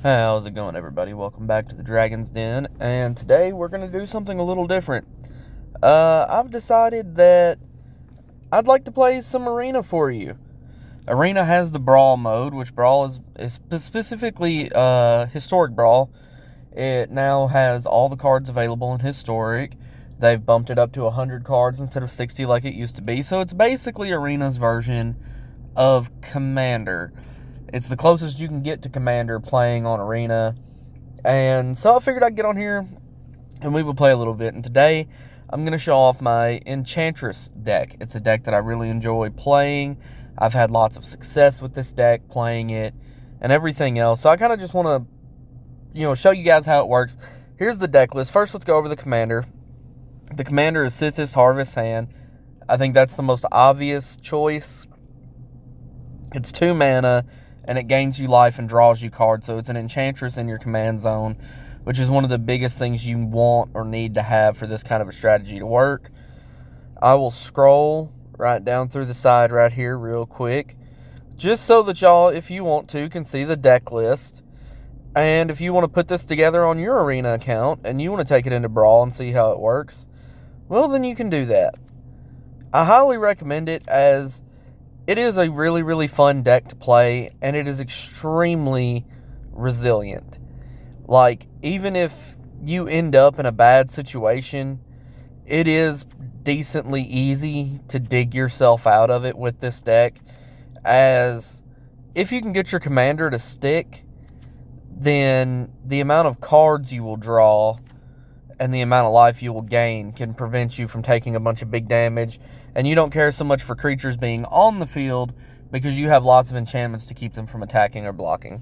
How's it going, everybody? Welcome back to the Dragon's Den, and today we're going to do something a little different. I've decided that I'd like to play some Arena for you. Arena has the Brawl mode, which Brawl is specifically Historic Brawl. It now has all the cards available in Historic. They've bumped it up to 100 cards instead of 60 like it used to be, so it's basically Arena's version of Commander. It's the closest you can get to Commander playing on Arena. And so I figured I'd get on here and we would play a little bit. And today I'm going to show off my Enchantress deck. It's a deck that I really enjoy playing. I've had lots of success with this deck, playing it and everything else. So I kind of just want to, show you guys how it works. Here's the deck list. First, let's go over the Commander. The Commander is Sythis, Harvest Hand. I think that's the most obvious choice. It's 2 mana. And it gains you life and draws you cards. So it's an Enchantress in your command zone, which is one of the biggest things you want or need to have for this kind of a strategy to work. I will scroll right down through the side right here real quick, just so that y'all, if you want to, can see the deck list. And if you want to put this together on your Arena account and you want to take it into Brawl and see how it works, well, then you can do that. I highly recommend it, as it is a really, really fun deck to play, and it is extremely resilient. Like, even if you end up in a bad situation, it is decently easy to dig yourself out of it with this deck, as if you can get your commander to stick, then the amount of cards you will draw and the amount of life you will gain can prevent you from taking a bunch of big damage. And you don't care so much for creatures being on the field because you have lots of enchantments to keep them from attacking or blocking.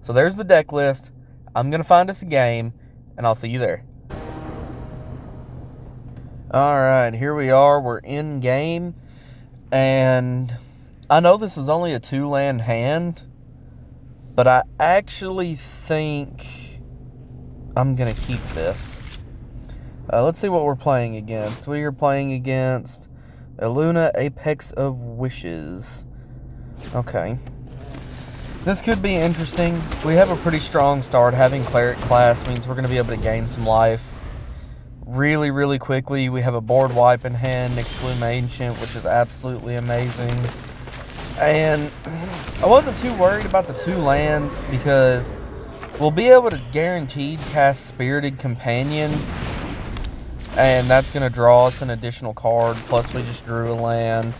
So there's the deck list. I'm going to find us a game, and I'll see you there. Alright, here we are. We're in game. And I know this is only a 2-land hand, but I actually think I'm going to keep this. Let's see what we're playing against. We are playing against Illuna, Apex of Wishes. Okay. This could be interesting. We have a pretty strong start. Having Cleric class means we're going to be able to gain some life really, really quickly. We have a board wipe in hand, Nyx Bloom Ancient, which is absolutely amazing. And I wasn't too worried about the 2 lands because we'll be able to guaranteed cast Spirited Companion, and that's going to draw us an additional card, plus we just drew a land.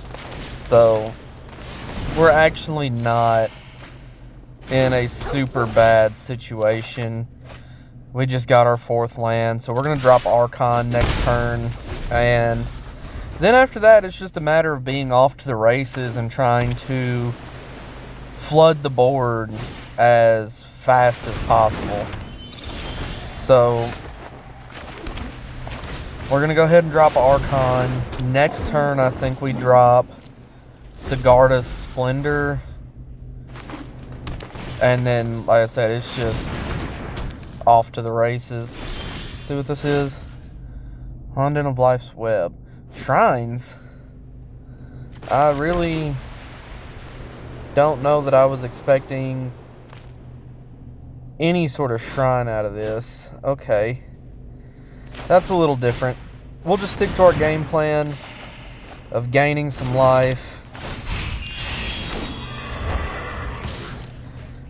So we're actually not in a super bad situation. We just got our 4th land, so we're going to drop Archon next turn. And then after that, it's just a matter of being off to the races and trying to flood the board as fast as possible. So we're going to go ahead and drop Archon. Next turn, I think we drop Sigarda's Splendor. And then, like I said, it's just off to the races. See what this is? Honden of Life's Web. Shrines? I really don't know that I was expecting any sort of shrine out of this. Okay. That's a little different. We'll just stick to our game plan of gaining some life.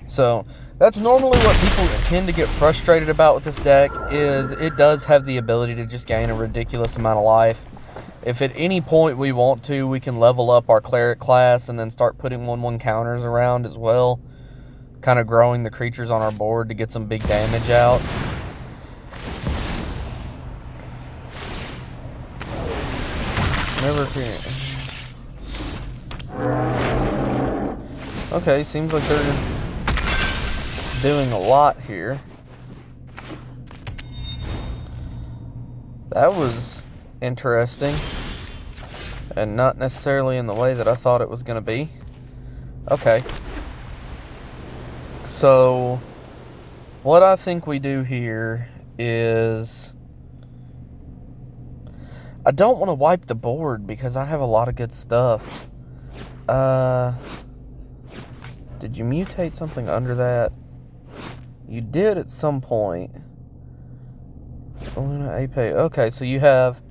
So that's normally what people tend to get frustrated about with this deck, is it does have the ability to just gain a ridiculous amount of life. If at any point we want to, we can level up our Cleric class and then start putting 1/1 counters around as well, kind of growing the creatures on our board to get some big damage out. Okay, seems like they're doing a lot here. That was interesting, and not necessarily in the way that I thought it was going to be. Okay. So what I think we do here is, I don't want to wipe the board because I have a lot of good stuff. Did you mutate something under that? You did at some point. Luna Ape. Okay, so you have,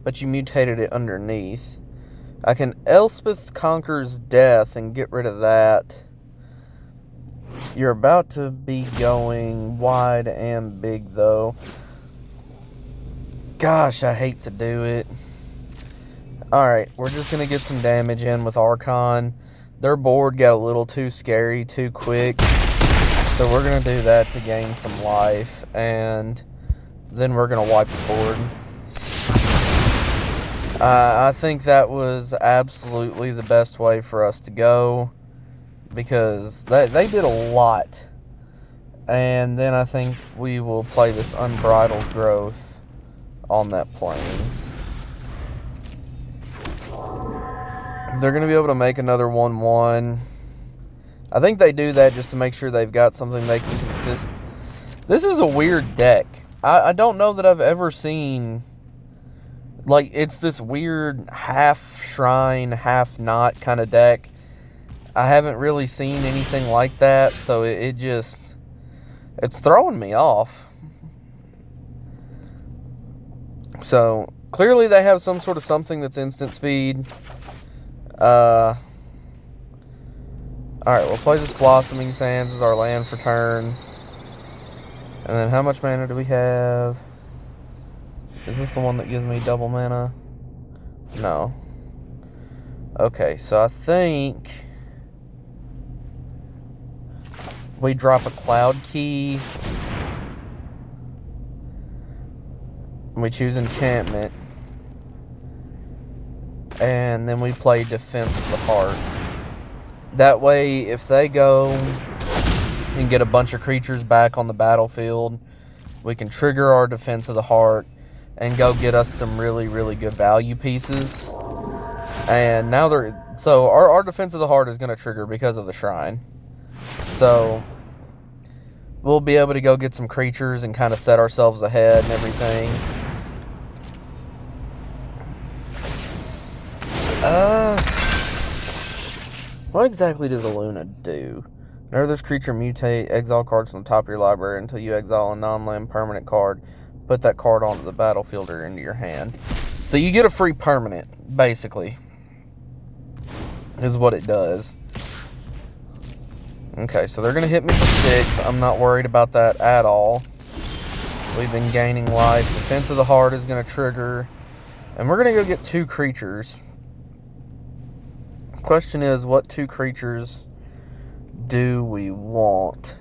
but you mutated it underneath. I can Elspeth Conquers Death and get rid of that. You're about to be going wide and big, though. Gosh, I hate to do it. Alright, we're just going to get some damage in with Archon. Their board got a little too scary too quick. So we're going to do that to gain some life. And then we're going to wipe the board. I think that was absolutely the best way for us to go. Because they did a lot. And then I think we will play this Unbridled Growth on that plains. They're going to be able to make another 1/1. I think they do that just to make sure they've got something they can consist. This is a weird deck. I don't know that I've ever seen... Like, it's this weird half shrine, half not kind of deck. I haven't really seen anything like that, so it just... It's throwing me off. So, clearly they have some sort of something that's instant speed. Alright, we'll play this Blossoming Sands as our land for turn. And then how much mana do we have? Is this the one that gives me double mana? No. Okay, so I think we drop a Cloud Key. We choose Enchantment. And then we play Defense of the Heart. That way, if they go and get a bunch of creatures back on the battlefield, we can trigger our Defense of the Heart and go get us some really, really good value pieces. And now so our Defense of the Heart is going to trigger because of the Shrine. So we'll be able to go get some creatures and kind of set ourselves ahead and everything. What exactly does a Luna do? Whenever this creature mutate, exile cards from the top of your library until you exile a non-land permanent card. Put that card onto the battlefield or into your hand. So you get a free permanent, basically. Is what it does. Okay, so they're going to hit me for 6. I'm not worried about that at all. We've been gaining life. Defense of the Heart is going to trigger. And we're going to go get 2 creatures. Question is, what 2 creatures do we want?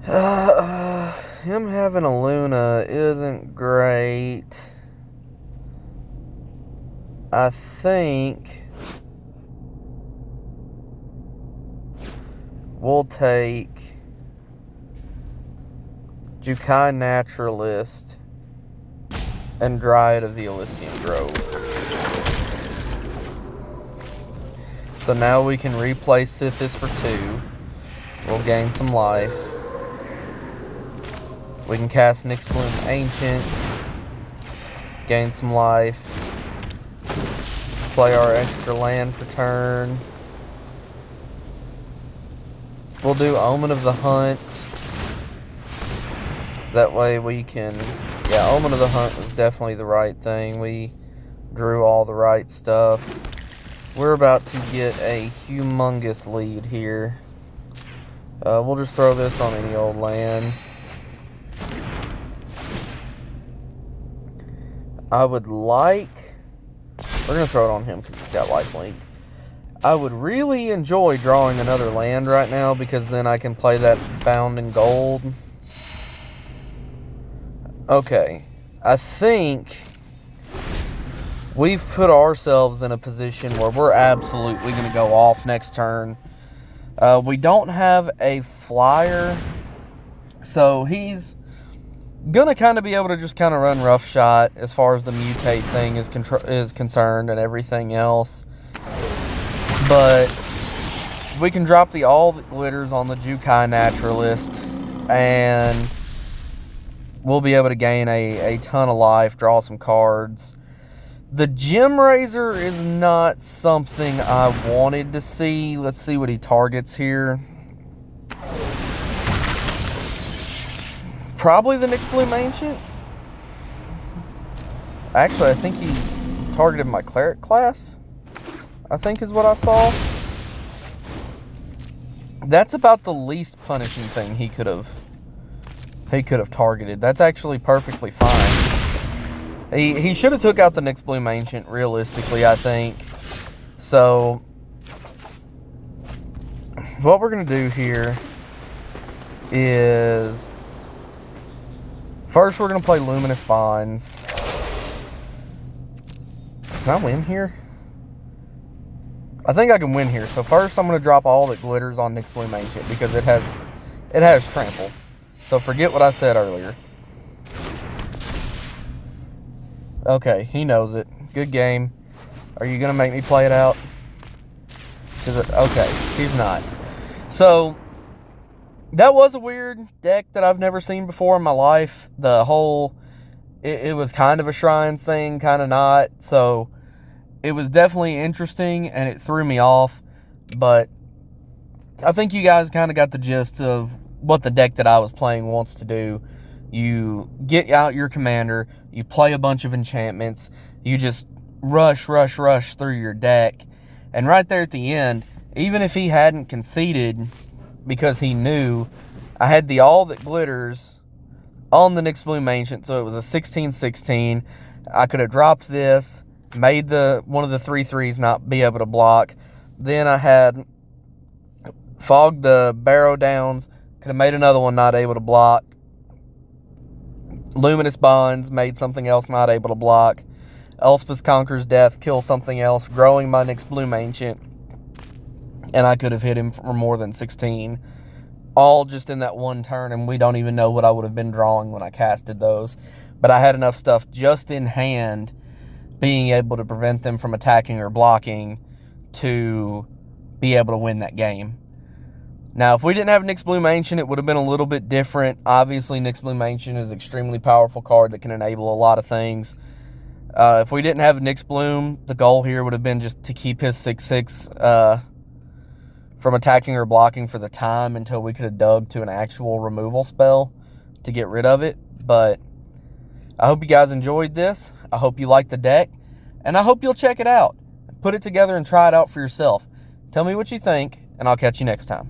Him having a Luna isn't great. I think we'll take Jukai Naturalist and Dryad of the Elysian Grove. So now we can replace Sythis for 2. We'll gain some life. We can cast Nyxbloom Ancient. Gain some life. Play our extra land for turn. We'll do Omen of the Hunt. That way we can... Yeah, Omen of the Hunt was definitely the right thing. We drew all the right stuff. We're about to get a humongous lead here. We'll just throw this on any old land. I would like... We're going to throw it on him because he's got lifelink. I would really enjoy drawing another land right now because then I can play that Bound in Gold. Okay. I think we've put ourselves in a position where we're absolutely going to go off next turn. We don't have a flyer, so he's going to kind of be able to just kind of run roughshod as far as the mutate thing is concerned and everything else. But we can drop the All That Glitters on the Jukai Naturalist, and we'll be able to gain a ton of life, draw some cards. The Gem Raiser is not something I wanted to see. Let's see what he targets here. Probably the Nyx Bloom Ancient. Actually, I think he targeted my cleric class, I think is what I saw. That's about the least punishing thing he could have targeted. That's actually perfectly fine. He should have took out the Nyx Bloom Ancient, realistically, I think. So what we're going to do here is, first we're going to play Luminous Bonds. Can I win here? I think I can win here. So first I'm going to drop all that glitters on Nyx Bloom Ancient because it has trample. So forget what I said earlier. Okay, he knows it. Good game. Are you going to make me play it out? Okay, he's not. So, that was a weird deck that I've never seen before in my life. The whole, it was kind of a shrine thing, kind of not. So, it was definitely interesting, and it threw me off. But, I think you guys kind of got the gist of what the deck that I was playing wants to do. You get out your commander, you play a bunch of enchantments, you just rush through your deck. And right there at the end, even if he hadn't conceded because he knew I had the All That Glitters on the Nyx Bloom Ancient, so it was a 16-16. I could have dropped this, made one of the 3/3s not be able to block. Then I had fogged the Barrow Downs, could have made another one not able to block. Luminous Bonds, made something else not able to block. Elspeth Conquers Death, kill something else, growing my Nyx Bloom Ancient. And I could have hit him for more than 16. All just in that one turn, and we don't even know what I would have been drawing when I casted those. But I had enough stuff just in hand, being able to prevent them from attacking or blocking, to be able to win that game. Now, if we didn't have Nyx Bloom Ancient, it would have been a little bit different. Obviously, Nyx Bloom Ancient is an extremely powerful card that can enable a lot of things. If we didn't have Nyx Bloom, the goal here would have been just to keep his 6/6 from attacking or blocking for the time until we could have dug to an actual removal spell to get rid of it. But I hope you guys enjoyed this. I hope you like the deck. And I hope you'll check it out. Put it together and try it out for yourself. Tell me what you think, and I'll catch you next time.